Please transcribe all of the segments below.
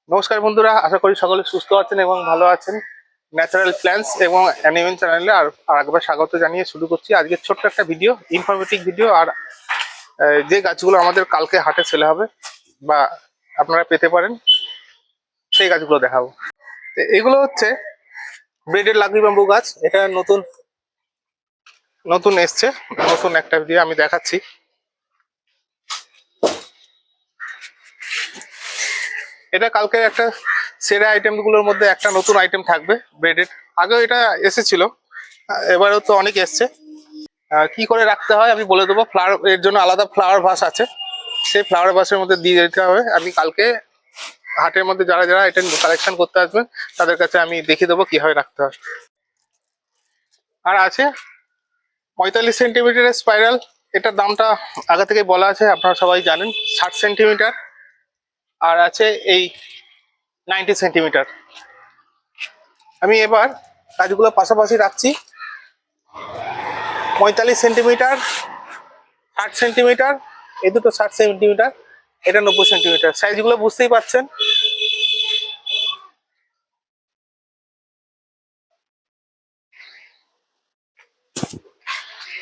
নমস্কার বন্ধুরা, আশা করি সকলে সুস্থ আছেন এবং ভালো আছেন। ন্যাচারাল প্ল্যান্টস এবং অ্যানিমেল চ্যানেলে আর একবার স্বাগত জানিয়ে শুরু করছি আজকে ছোট্ট একটা ভিডিও, ইনফরমেটিভ ভিডিও। আর যে গাছগুলো আমাদের কালকে হাটে সেলে হবে বা আপনারা পেতে পারেন সেই গাছগুলো দেখাবো। এগুলো হচ্ছে ব্রেডের লাকড়ি ব্যাম্বু গাছ। এটা নতুন নতুন এসছে, নতুন একটা ভিডিও আমি দেখাচ্ছি। এটা কালকে একটা সেরা আইটেমগুলোর মধ্যে একটা নতুন আইটেম থাকবে ব্রেডের। আগেও এটা এসেছিল, এবারেও তো অনেক এসছে। কি করে রাখতে হয় আমি বলে দেবো। ফ্লাওয়ার এর জন্য আলাদা ফ্লাওয়ার ভাস আছে, সেই ফ্লাওয়ার ভাসের মধ্যে দিয়ে দিতে হবে। আমি কালকে হাটের মধ্যে যারা যারা এটা কালেকশন করতে আসবেন তাদের কাছে আমি দেখিয়ে দেবো কিভাবে রাখতে হয়। আর আছে 45 সেন্টিমিটারের স্পাইরাল। এটার দামটা আগে থেকে বলা আছে, আপনারা সবাই জানেন। 60 সেন্টিমিটার আর আছে এই 90 সেন্টিমিটার। আমি এবার গাছগুলো পাশাপাশি রাখছি। 45 সেন্টিমিটার, 60 সেন্টিমিটার, এই দুটো 60 সেন্টিমিটার, এটা 90 সেন্টিমিটার। সাইজগুলো বুঝতেই পারছেন।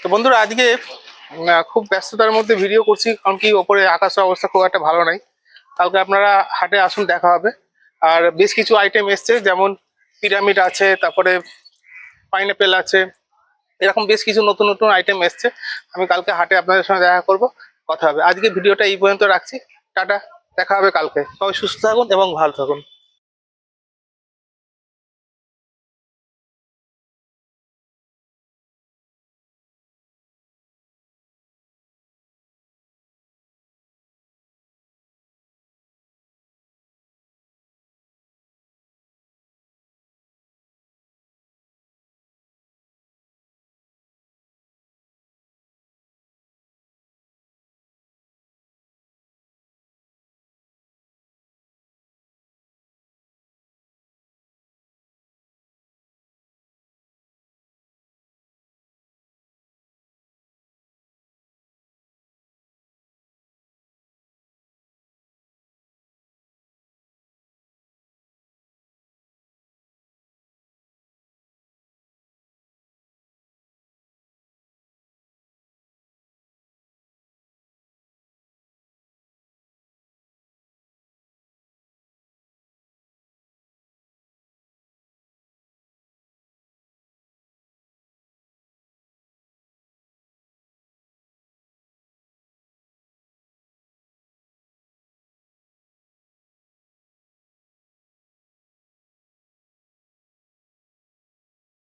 তো বন্ধুরা, আজকে খুব ব্যস্ততার মধ্যে ভিডিও করছি, কারণ কি ওপরে আকাশের অবস্থা খুব একটা ভালো নাই। কালকে আপনারা হাটে আসুন, দেখা হবে। আর বেশ কিছু আইটেম এসছে, যেমন পিরামিড আছে, তারপরে পাইনাপেল আছে, এরকম বেশ কিছু নতুন নতুন আইটেম এসছে। আমি কালকে হাটে আপনাদের সঙ্গে দেখা করব, কথা হবে। আজকে ভিডিওটা এই পর্যন্ত রাখছি। টাটা, দেখা হবে কালকে। সবাই সুস্থ থাকুন এবং ভালো থাকুন।